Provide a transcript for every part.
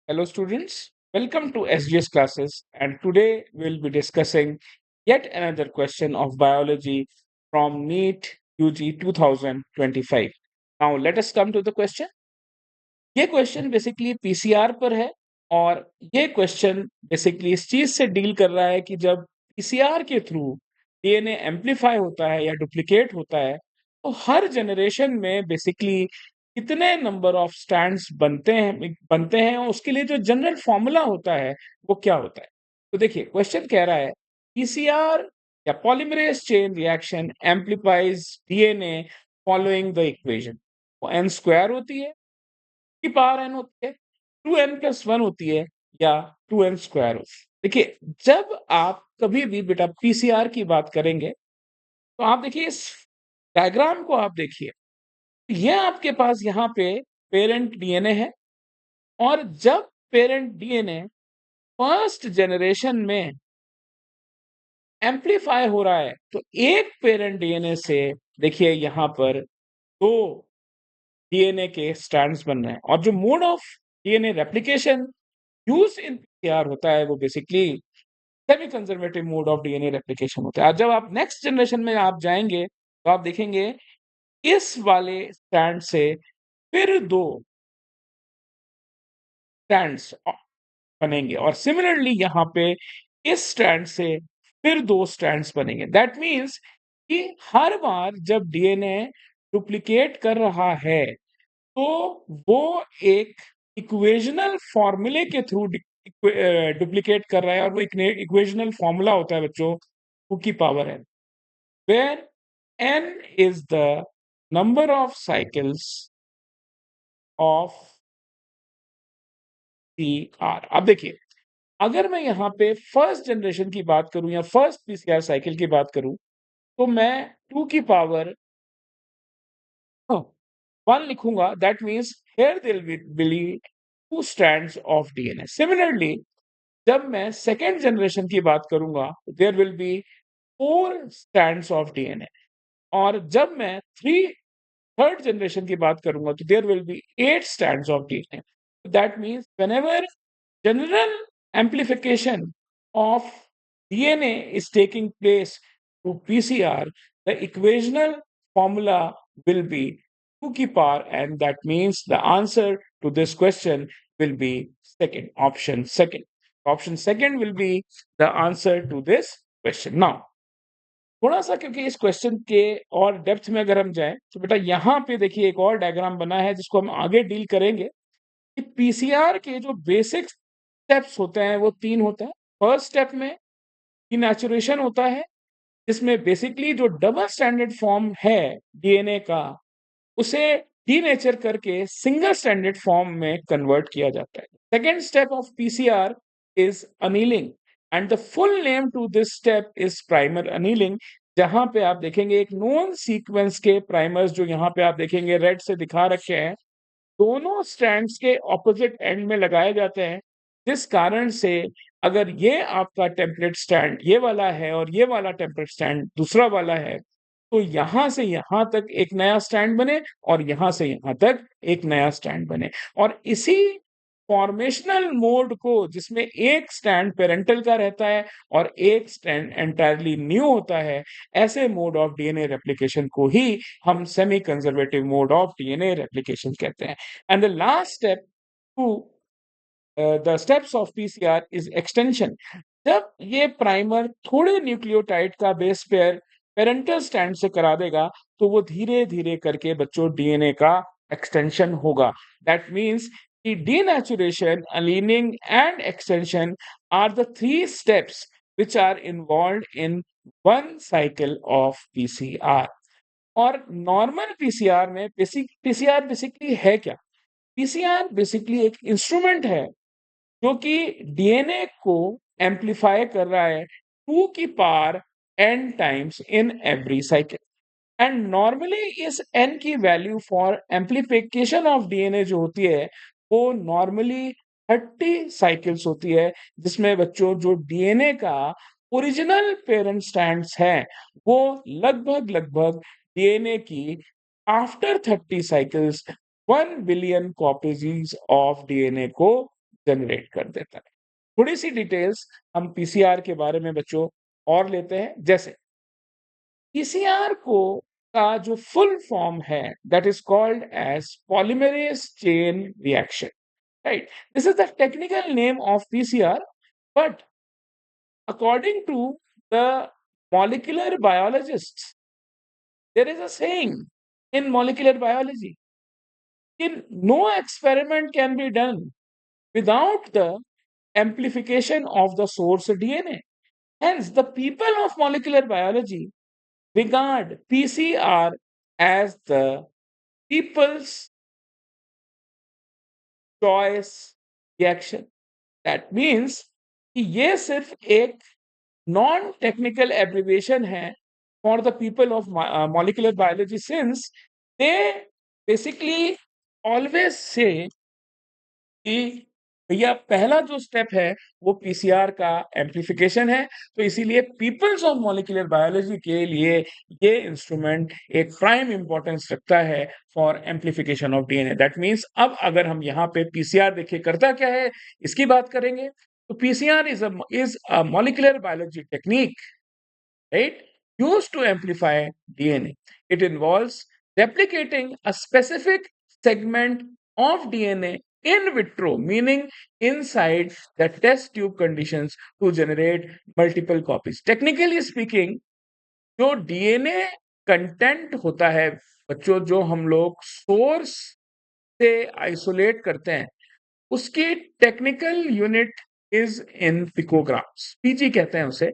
Hello, students. Welcome to SGS classes. And today we'll be discussing yet another question of biology from NEET UG 2025. Now, let us come to the question. ये question basically PCR पर है और ये question basically इस चीज से deal कर रहा है कि जब पीसीआर के थ्रू डीएनए एम्पलीफाई होता है या डुप्लीकेट होता है तो हर जनरेशन में बेसिकली कितने नंबर ऑफ स्ट्रैंड्स बनते हैं और उसके लिए जो जनरल फॉर्मूला होता है वो क्या होता है। तो देखिए क्वेश्चन कह रहा है पीसीआर या polymerase chain reaction amplifies DNA following the equation. वो एन स्क्वायर होती है की पावर एन होती है, 2n+1 होती है या 2n स्क्वायर होती है। देखिए जब आप कभी भी बेटा पीसीआर की बात करेंगे तो आप देखिए इस डायग्राम को आप देखिए। ये आपके पास यहाँ पे पेरेंट डीएनए है और जब पेरेंट डीएनए फर्स्ट जनरेशन में एम्पलीफाई हो रहा है तो एक पेरेंट डीएनए से देखिए यहाँ पर दो डीएनए के स्ट्रैंड्स बन रहे हैं और जो mode of DNA replication use in PCR होता है वो basically semi conservative mode of DNA replication होता है। जब आप नेक्स्ट जनरेशन में आप जाएंगे तो आप देखेंगे इस वाले स्ट्रैंड से फिर दो स्ट्रैंड्स बनेंगे और सिमिलरली यहाँ पे इस स्ट्रैंड से फिर दो स्ट्रैंड्स बनेंगे। दैट मीन्स कि हर बार जब डीएनए डुप्लीकेट कर रहा है तो वो एक इक्वेशनल फॉर्मूले के थ्रू डुप्लीकेट कर रहा है और वो इक्वेशनल फॉर्मूला होता है बच्चों 2 की power n, where n is the number of cycles of C R. अब देखिए अगर मैं यहाँ पे फर्स्ट जनरेशन की बात करूं या फर्स्ट पीसीआर साइकिल की बात करूं तो मैं 2 की पावर 1 लिखूंगा। That means here there will be two strands of DNA. Similarly, जब मैं सेकेंड जनरेशन की बात करूंगा there will be 4 strands of DNA और जब मैं थर्ड जनरेशन की बात करूंगा तो there will be 8 strands of DNA. That means whenever general amplification of DNA is taking place to PCR, the equational formula will be 2 की power and that means the answer to this question will be second, option second. Option second will be the answer to this question. Now, थोड़ा सा क्योंकि इस question के और depth में अगर हम जाएं तो बेटा यहाँ पे देखिए एक और डायग्राम बना है जिसको हम आगे डील करेंगे कि पीसीआर के जो बेसिक स्टेप्स होते हैं वो 3 होते हैं। फर्स्ट स्टेप में डीनेचुरेशन होता है जिसमें बेसिकली जो डबल स्टैंडर्ड फॉर्म है डीएनए का उसे डीनेचर करके सिंगल स्टैंडर्ड फॉर्म में कन्वर्ट किया जाता है। Second step of PCR is annealing and the full name to this step is primer annealing, जहां पे आप देखेंगे एक नोन सीक्वेंस के प्राइमर्स जो यहाँ पे आप देखेंगे रेड से दिखा रखे हैं दोनों स्ट्रैंड्स के ऑपोजिट एंड में लगाए जाते हैं, जिस कारण से अगर ये आपका टेम्पलेट स्टैंड ये वाला है और ये वाला टेम्पलेट स्टैंड दूसरा वाला है तो यहां से यहां तक एक नया स्टैंड बने और यहां से यहां तक एक नया स्टैंड बने। और इसी फॉर्मेशनल मोड को जिसमें एक स्टैंड पेरेंटल का रहता है और एक स्टैंड एंटायरली न्यू होता है, ऐसे मोड ऑफ डीएनए रेप्लिकेशन को ही हम semi conservative mode of DNA replication कहते हैं। And the last step to the steps of PCR is extension. जब ये प्राइमर थोड़े न्यूक्लियोटाइड का बेस पेयर पेरेंटल स्टैंड से करा देगा तो वो धीरे धीरे करके बच्चों डीएनए का एक्सटेंशन होगा। दैट मीन्स कि denaturation, annealing and extension are the 3 steps which are involved in one cycle of PCR। और नॉर्मल पीसीआर में पीसीआर बेसिकली है क्या? पीसीआर बेसिकली एक इंस्ट्रूमेंट है जो कि डीएनए को एम्पलीफाई कर रहा है 2 की power n times in every cycle. And normally इस n की value for amplification of DNA जो होती है वो नॉर्मली 30 साइकिल्स होती है, जिसमें बच्चों जो डीएनए का ओरिजिनल पेरेंट स्ट्रैंड्स हैं वो लगभग लगभग डीएनए की after 30 cycles 1 billion copies of DNA को जनरेट कर देता है। थोड़ी-सी डिटेल्स हम पीसीआर के बारे में बच्चों और लेते हैं। जैसे पीसीआर को का जो फुल फॉर्म है that is called as polymerase chain reaction, right? This is the technical name of PCR, but according to the molecular biologists, there is a saying in molecular biology that no experiment can be done without the amplification of the source DNA. Hence, the people of molecular biology regard PCR as the people's choice reaction. That means कि ये सिर्फ एक non technical abbreviation है for the people of molecular biology since they basically always say कि भैया पहला जो step है वो पीसीआर का एम्प्लीफिकेशन है, तो इसीलिए पीपल्स ऑफ मॉलिक्यूलर बायोलॉजी के लिए ये इंस्ट्रूमेंट एक प्राइम इंपॉर्टेंस रखता है for amplification of DNA. That means अब अगर हम यहाँ पे पीसीआर देखिए करता क्या है, इसकी बात करेंगे तो PCR is a molecular biology technique, right, used to amplify DNA. It involves replicating a specific segment of DNA in vitro, meaning inside the test tube conditions to generate multiple copies. Technically speaking, जो DNA content होता है बच्चों, जो हम लोग source से isolate करते हैं, उसकी technical unit is in picograms, PG कहते हैं उसे,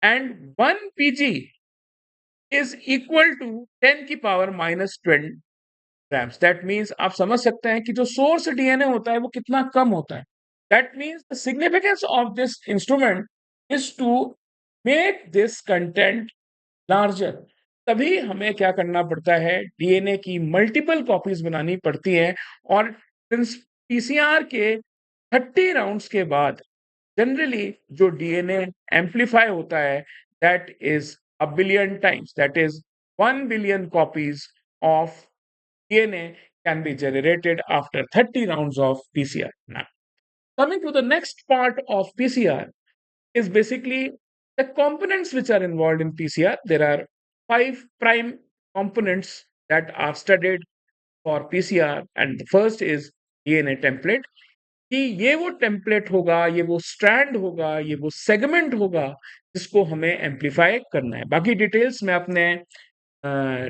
and 1 pg is equal to 10 की पावर -20 grams. That means आप समझ सकते हैं कि जो सोर्स डीएनए होता है वो कितना कम होता है। That means the significance of this instrument is to make this content larger. तभी हमें क्या करना पड़ता है, डीएनए की मल्टीपल कॉपीज बनानी पड़ती हैं, और पीसीआर के 30 राउंड्स के बाद जनरली जो डीएनए एम्प्लीफाई होता है that is a billion times, that is 1 billion copies of DNA can be generated after 30 rounds of PCR. Now, coming to the next part of PCR is basically the components which are involved in PCR. There are 5 prime components that are studied for PCR, and the first is DNA template. कि ये वो template होगा, ये वो strand होगा, ये वो segment होगा जिसको हमें एम्प्लीफाई करना है। बाकी डिटेल्स मैं अपने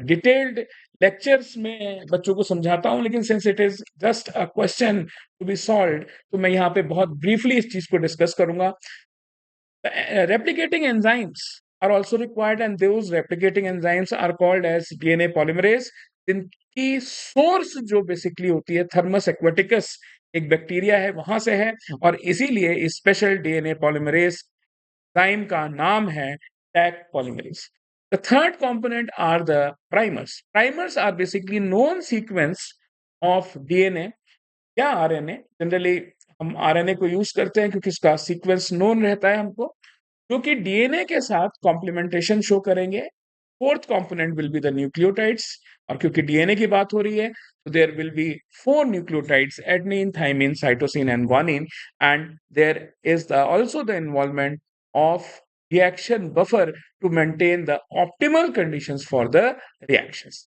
डिटेल्ड लेक्चर्स में बच्चों को समझाता हूँ, लेकिन since it is just a question to be solved, तो मैं यहाँ पे बहुत ब्रीफली इस चीज को डिस्कस करूंगा। Replicating enzymes are also required, and those replicating enzymes are called as DNA polymerase, जिनकी सोर्स जो बेसिकली होती है थर्मस एक्वेटिकस, एक बैक्टीरिया है, वहां से है, और इसीलिए स्पेशल डीएनए पॉलीमरेज एंजाइम का नाम है Taq polymerase. The third component are the primers. Primers are basically known sequence of DNA या आरएनए। जनरली हम आरएनए को यूज करते हैं क्योंकि इसका सीक्वेंस नोन रहता है हमको, जो कि डीएनए के साथ कॉम्प्लीमेंटेशन शो करेंगे। Fourth component will be the nucleotides, और क्योंकि डीएनए की बात हो रही है तो there will be 4 nucleotides, adenine, thymine, cytosine and guanine, and there is the also the involvement of reaction buffer to maintain the optimal conditions for the reactions.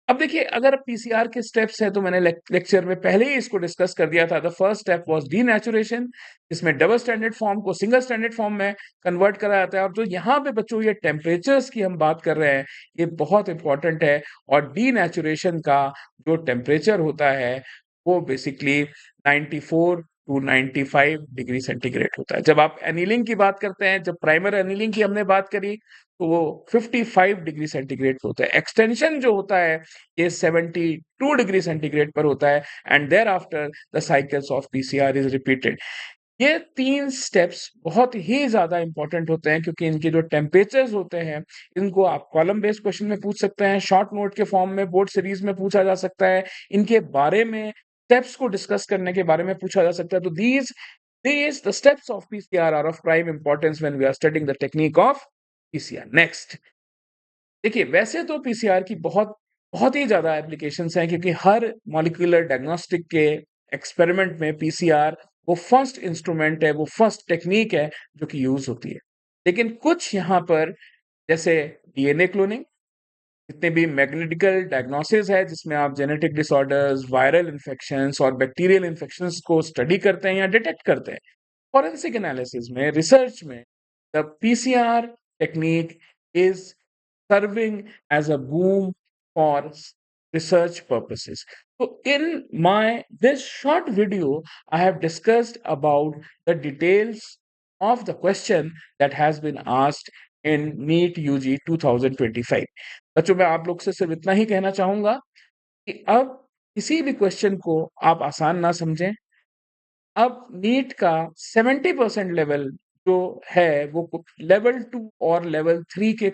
अब देखिए, अगर पीसीआर के स्टेप्स हैं तो मैंने लेक्चर में पहले ही इसको डिस्कस कर दिया था। The first step was denaturation, इसमें डबल स्टैंडर्ड फॉर्म को सिंगल स्टैंडर्ड फॉर्म में कन्वर्ट करा जाता है। और जो यहाँ पे बच्चों ये टेम्परेचर्स की हम बात कर रहे हैं, ये बहुत इंपॉर्टेंट है। और डीनेचुरेशन का जो टेम्परेचर होता है वो बेसिकली 94 टू 95 डिग्री सेंटीग्रेड होता है। जब आप एनीलिंग की बात करते हैं, जब प्राइमर एनीलिंग की हमने बात करी, तो वो 55 डिग्री सेंटीग्रेड होता है। एक्सटेंशन जो होता है ये 72 डिग्री सेंटीग्रेड पर होता है, and thereafter the cycles of PCR is repeated. ये 3 स्टेप्स बहुत ही ज्यादा इंपॉर्टेंट होते हैं, क्योंकि इनके जो टेम्परेचर्स होते हैं इनको आप कॉलम बेस्ड क्वेश्चन में पूछ सकते हैं, शॉर्ट नोट के फॉर्म में बोर्ड सीरीज में पूछा जा सकता है, इनके बारे में स्टेप्स को डिस्कस करने के बारे में पूछा जा सकता है। तो these the steps of PCR are of prime importance when we are studying the technique of PCR. Next देखिए, वैसे तो पीसीआर की बहुत बहुत ही ज्यादा एप्लीकेशंस हैं, क्योंकि हर मॉलिक्यूलर डायग्नोस्टिक के एक्सपेरिमेंट में पीसीआर वो फर्स्ट इंस्ट्रूमेंट है, वो फर्स्ट टेक्निक है जो कि यूज़ होती है। लेकिन कुछ यहाँ पर जैसे डीएनए क्लोनिंग, जितने भी मैग्नेटिकल डायग्नोसिस है जिसमें आप जेनेटिक डिसऑर्डर्स, वायरल इन्फेक्शंस और बैक्टीरियल इन्फेक्शंस को स्टडी करते हैं या डिटेक्ट करते हैं। फोरेंसिक एनालिसिस में, रिसर्च में, the PCR technique is serving as a boom for research purposes. So in my this short video, I have discussed about the details of the question that has been asked in NEET UG 2025. बच्चों मैं आप लोग से सिर्फ इतना ही कहना चाहूंगा कि अब किसी भी क्वेश्चन को आप आसान ना समझें। अब नीट का 70% लेवल जो है वो लेवल 2 और लेवल 3 के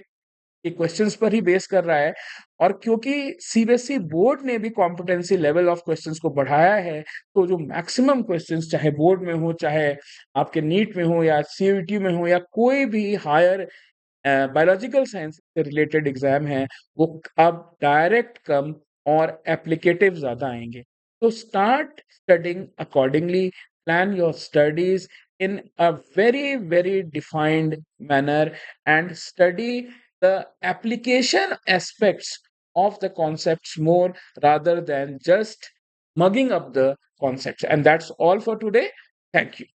क्वेश्चंस पर ही बेस कर रहा है। और क्योंकि सीबीएसई बोर्ड ने भी कॉम्पिटेंसी लेवल ऑफ क्वेश्चंस को बढ़ाया है, तो जो मैक्सिमम क्वेश्चंस चाहे बोर्ड में हो, चाहे आपके नीट में हो या सीयूईटी में हो या कोई भी हायर बायोलॉजिकल साइंस से रिलेटेड एग्जाम है, वो अब डायरेक्ट कम और एप्लीकेटिव ज्यादा आएंगे। तो start studying accordingly, plan your studies in a very defined manner and study the application aspects of the concepts more rather than just mugging up the concepts. And that's all for today. Thank you.